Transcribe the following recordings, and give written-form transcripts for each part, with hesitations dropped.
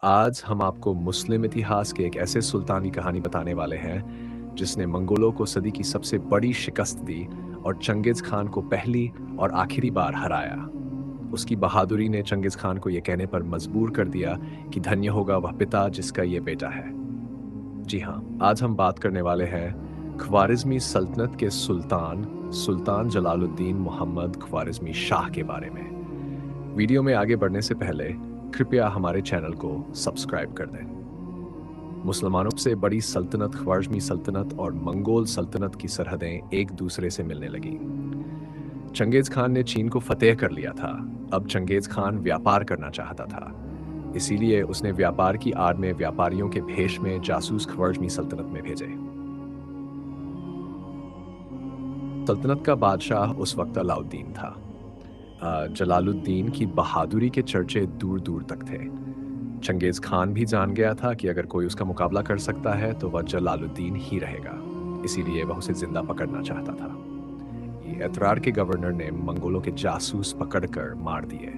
आज हम आपको मुस्लिम इतिहास के एक ऐसे सुल्तान की कहानी बताने वाले हैं जिसने मंगोलों को सदी की सबसे बड़ी शिकस्त दी और चंगेज खान को पहली और आखिरी बार हराया। उसकी बहादुरी ने चंगेज खान को यह कहने पर मजबूर कर दिया कि धन्य होगा वह पिता जिसका ये बेटा है। जी हाँ, आज हम बात करने वाले हैं ख्वारिज़मी सल्तनत के सुल्तान सुल्तान जलालुद्दीन मोहम्मद ख्वारिज़मी शाह के बारे में। वीडियो में आगे बढ़ने से पहले कृपया हमारे चैनल को सब्सक्राइब कर दें। मुसलमानों से बड़ी सल्तनत ख्वारिज़मी सल्तनत और मंगोल सल्तनत की सरहदें एक दूसरे से मिलने लगीं। चंगेज खान ने चीन को फतेह कर लिया था। अब चंगेज खान व्यापार करना चाहता था, इसीलिए उसने व्यापार की आड़ में व्यापारियों के भेष में जासूस ख्वारिज़मी सल्तनत में भेजे। सल्तनत का बादशाह उस वक्त अलाउद्दीन था। जलालुद्दीन की बहादुरी के चर्चे दूर दूर तक थे। चंगेज खान भी जान गया था कि अगर कोई उसका मुकाबला कर सकता है तो वह जलालुद्दीन ही रहेगा, इसीलिए वह उसे जिंदा पकड़ना चाहता था। एतरार के गवर्नर ने मंगोलों के जासूस पकड़कर मार दिए।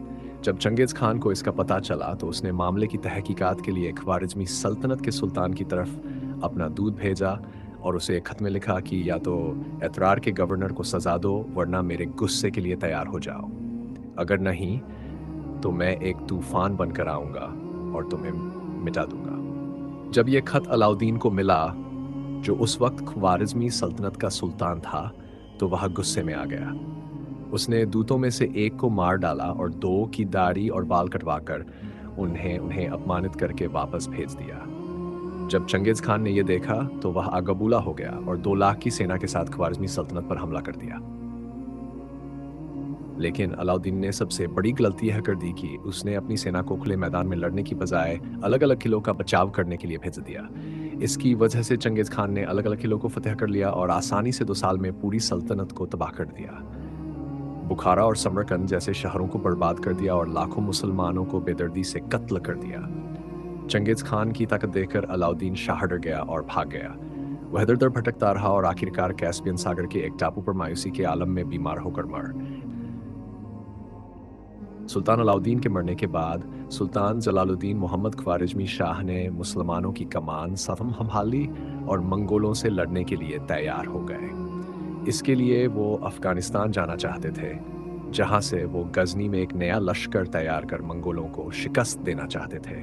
जब चंगेज खान को इसका पता चला तो उसने मामले की तहकीकात के लिए ख्वारिज़मी सल्तनत के सुल्तान की तरफ अपना दूत भेजा और उसे एक खत में लिखा कि या तो एतरार के गवर्नर को सजा दो वरना मेरे गुस्से के लिए तैयार हो जाओ, अगर नहीं तो मैं एक तूफान बनकर आऊंगा और तुम्हें मिटा दूंगा। जब यह खत अलाउद्दीन को मिला, जो उस वक्त ख्वारिज़मी सल्तनत का सुल्तान था, तो वह गुस्से में आ गया। उसने दूतों में से एक को मार डाला और दो की दाढ़ी और बाल कटवाकर उन्हें उन्हें अपमानित करके वापस भेज दिया। जब चंगेज खान ने यह देखा तो वह आगबूला हो गया और 2 लाख की सेना के साथ ख्वारिज़मी सल्तनत पर हमला कर दिया। लेकिन अलाउद्दीन ने सबसे बड़ी गलती यह कर दी कि उसने अपनी सेना को खुले मैदान में लड़ने की बजाय अलग-अलग किलों का बचाव करने के लिए भेज दिया। इसकी वजह से चंगेज खान ने अलग-अलग किलों को फतह कर लिया और आसानी से 2 साल में पूरी सल्तनत को तबाह कर दिया। बुखारा और समरकंद जैसे शहरों को बर्बाद कर दिया और लाखों मुसलमानों को बेदर्दी से कत्ल कर दिया। चंगेज खान की ताकत देखकर अलाउद्दीन शाह डर गया और भाग गया। वह इधर-उधर भटकता रहा और आखिरकार कैस्पियन सागर के एक टापू पर मायूसी के आलम में बीमार होकर मर। सुल्तान अलाउद्दीन के मरने के बाद सुल्तान जलालुद्दीन मोहम्मद ख्वारिज़मी शाह ने मुसलमानों की कमान संभाली और मंगोलों से लड़ने के लिए तैयार हो गए। इसके लिए वो अफगानिस्तान जाना चाहते थे, जहां से वो गजनी में एक नया लश्कर तैयार कर मंगोलों को शिकस्त देना चाहते थे।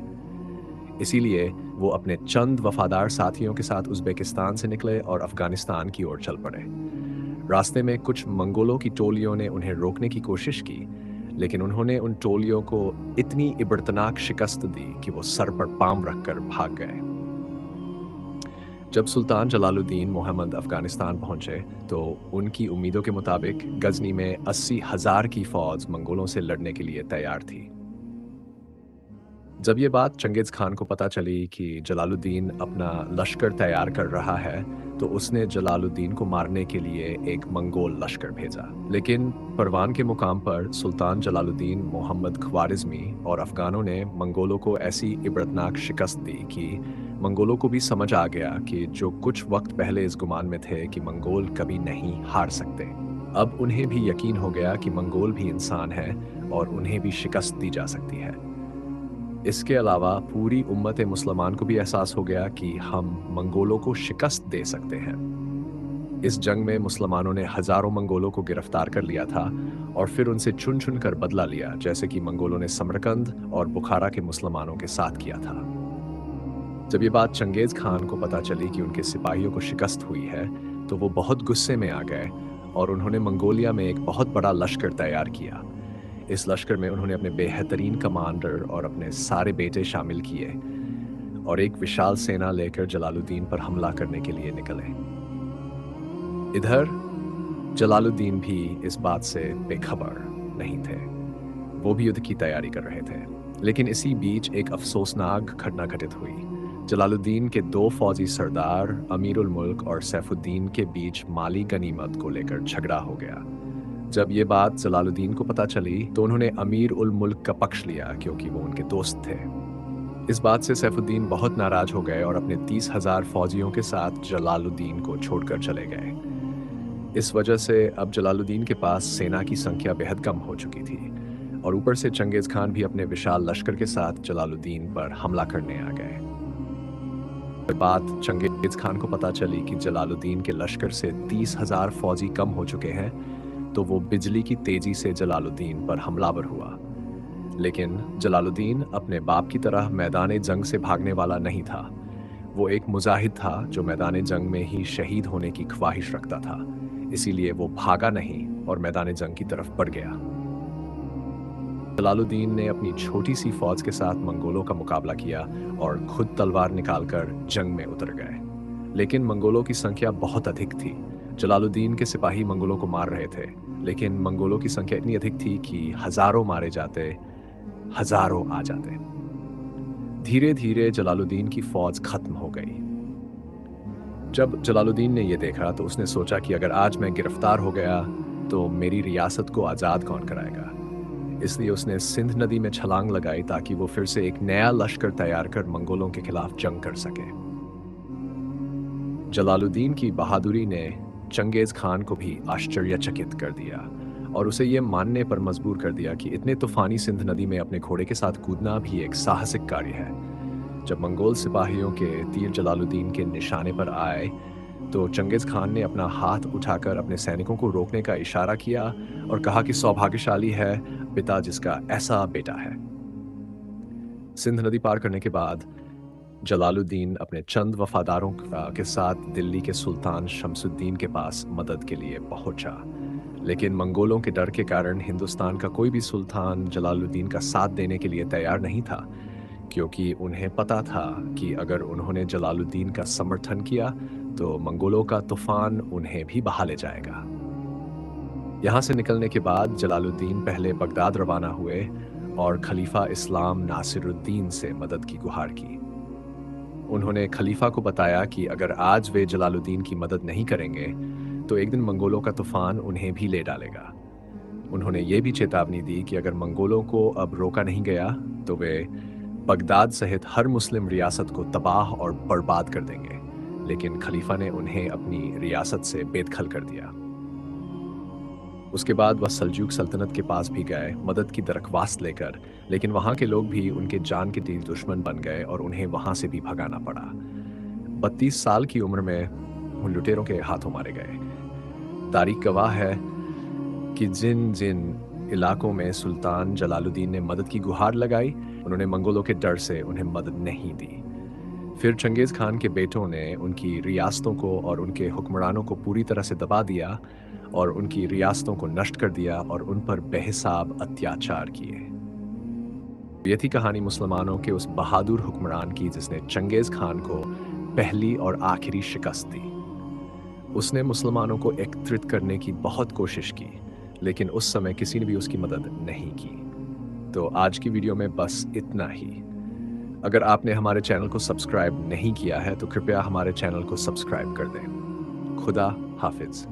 इसीलिए वो अपने चंद वफादार साथियों के साथ उज़्बेकिस्तान से निकले और अफगानिस्तान की ओर चल पड़े। रास्ते में कुछ मंगोलों की टोलियों ने उन्हें रोकने की कोशिश की, लेकिन उन्होंने उन टोलियों को इतनी इबरतनाक शिकस्त दी कि वो सर पर पांव रखकर भाग गए। जब सुल्तान जलालुद्दीन मोहम्मद अफगानिस्तान पहुंचे तो उनकी उम्मीदों के मुताबिक गजनी में 80,000 की फौज मंगोलों से लड़ने के लिए तैयार थी। जब ये बात चंगेज खान को पता चली कि जलालुद्दीन अपना लश्कर तैयार कर रहा है, तो उसने जलालुद्दीन को मारने के लिए एक मंगोल लश्कर भेजा। लेकिन परवान के मुकाम पर सुल्तान जलालुद्दीन मोहम्मद ख्वारिज़मी और अफगानों ने मंगोलों को ऐसी इबरतनाक शिकस्त दी कि मंगोलों को भी समझ आ गया कि जो कुछ वक्त पहले इस गुमान में थे कि मंगोल कभी नहीं हार सकते, अब उन्हें भी यकीन हो गया कि मंगोल भी इंसान है और उन्हें भी शिकस्त दी जा सकती है। इसके अलावा पूरी उम्मत मुसलमान को भी एहसास हो गया कि हम मंगोलों को शिकस्त दे सकते हैं। इस जंग में मुसलमानों ने हजारों मंगोलों को गिरफ्तार कर लिया था और फिर उनसे चुन चुन कर बदला लिया, जैसे कि मंगोलों ने समरकंद और बुखारा के मुसलमानों के साथ किया था। जब ये बात चंगेज खान को पता चली कि उनके सिपाहियों को शिकस्त हुई है, तो वो बहुत गुस्से में आ गए और उन्होंने मंगोलिया में एक बहुत बड़ा लश्कर तैयार किया। इस लश्कर में उन्होंने अपने बेहतरीन कमांडर और अपने सारे बेटे शामिल किए और एक विशाल सेना लेकर जलालुद्दीन पर हमला करने के लिए निकले। इधर जलालुद्दीन भी इस बात से बेखबर नहीं थे। वो भी युद्ध की तैयारी कर रहे थे। लेकिन इसी बीच एक अफसोसनाक घटना घटित हुई। जलालुद्दीन के 2 फौजी सरदार अमीर उल मुल्क और सैफुद्दीन के बीच माली गनीमत को लेकर झगड़ा हो गया। जब ये बात जलालुद्दीन को पता चली तो उन्होंने अमीर उल मुल्क का पक्ष लिया, क्योंकि वो उनके दोस्त थे। इस बात से सैफुद्दीन बहुत नाराज हो गए और अपने 30,000 फौजियों के साथ जलालुद्दीन को छोड़कर चले गए। इस वजह से अब जलालुद्दीन के पास सेना की संख्या बेहद कम हो चुकी थी। और ऊपर से चंगेज खान भी अपने विशाल लश्कर के साथ जलालुद्दीन पर हमला करने आ गए। बात चंगेज खान को पता चली कि जलालुद्दीन के लश्कर से 30,000 फौजी कम हो चुके हैं, तो वो बिजली की तेजी से जलालुद्दीन पर हमलावर हुआ। लेकिन जलालुद्दीन अपने बाप की तरह मैदान जंग से भागने वाला नहीं था। वो एक मुजाहिद था जो मैदान जंग में ही शहीद होने की ख्वाहिश रखता था। इसीलिए वो भागा नहीं और मैदान जंग की तरफ बढ़ गया। जलालुद्दीन ने अपनी छोटी सी फौज के साथ मंगोलों का मुकाबला किया और खुद तलवार निकालकर जंग में उतर गए। लेकिन मंगोलों की संख्या बहुत अधिक थी। जलालुद्दीन के सिपाही मंगोलों को मार रहे थे, लेकिन मंगोलों की संख्या इतनी अधिक थी कि हजारों मारे जाते, हजारों आ जाते। धीरे धीरे जलालुद्दीन की फौज खत्म हो गई। जब जलालुद्दीन ने यह देखा तो उसने सोचा कि अगर आज मैं गिरफ्तार हो गया तो मेरी रियासत को आज़ाद कौन कराएगा। इसलिए उसने सिंध नदी में छलांग लगाई ताकि वो फिर से एक नया लश्कर तैयार कर मंगोलों के खिलाफ जंग कर सके। जलालुद्दीन की बहादुरी ने चंगेज खान को भी आश्चर्यचकित कर दिया और उसे ये मानने पर मजबूर कर दिया कि इतने तूफानी सिंध नदी में अपने घोड़े के साथ कूदना भी एक साहसिक कार्य है। जब मंगोल सिपाहियों के तीर जलालुद्दीन के निशाने पर आए तो चंगेज खान ने अपना हाथ उठाकर अपने सैनिकों को रोकने का इशारा किया और कहा कि सौभाग्यशाली है पिता जिसका ऐसा बेटा है। सिंध नदी पार करने के बाद जलालुद्दीन अपने चंद वफादारों के साथ दिल्ली के सुल्तान शमसुद्दीन के पास मदद के लिए पहुंचा। लेकिन मंगोलों के डर के कारण हिंदुस्तान का कोई भी सुल्तान जलालुद्दीन का साथ देने के लिए तैयार नहीं था, क्योंकि उन्हें पता था कि अगर उन्होंने जलालुद्दीन का समर्थन किया तो मंगोलों का तूफान उन्हें भी बहा ले जाएगा। यहाँ से निकलने के बाद जलालुद्दीन पहले बगदाद रवाना हुए और खलीफा इस्लाम नासिरुद्दीन से मदद की गुहार की। उन्होंने खलीफा को बताया कि अगर आज वे जलालुद्दीन की मदद नहीं करेंगे तो एक दिन मंगोलों का तूफान उन्हें भी ले डालेगा। उन्होंने ये भी चेतावनी दी कि अगर मंगोलों को अब रोका नहीं गया तो वे बगदाद सहित हर मुस्लिम रियासत को तबाह और बर्बाद कर देंगे। लेकिन खलीफा ने उन्हें अपनी रियासत से बेदखल कर दिया। उसके बाद वह सल्जूक सल्तनत के पास भी गए मदद की दरख्वास्त लेकर, लेकिन वहां के लोग भी उनके जान के दिल दुश्मन बन गए और उन्हें वहां से भी भगाना पड़ा। 32 साल की उम्र में उन लुटेरों के हाथों मारे गए। तारीख गवाह है कि जिन जिन इलाकों में सुल्तान जलालुद्दीन ने मदद की गुहार लगाई, उन्होंने मंगोलों के डर से उन्हें मदद नहीं दी। फिर चंगेज खान के बेटों ने उनकी रियासतों को और उनके हुक्मरानों को पूरी तरह से दबा दिया और उनकी रियासतों को नष्ट कर दिया और उन पर बेहिसाब अत्याचार किए। ये थी कहानी मुसलमानों के उस बहादुर हुक्मरान की जिसने चंगेज खान को पहली और आखिरी शिकस्त दी। उसने मुसलमानों को एकत्रित करने की बहुत कोशिश की, लेकिन उस समय किसी ने भी उसकी मदद नहीं की। तो आज की वीडियो में बस इतना ही। अगर आपने हमारे चैनल को सब्सक्राइब नहीं किया है तो कृपया हमारे चैनल को सब्सक्राइब कर दें। खुदा हाफिज।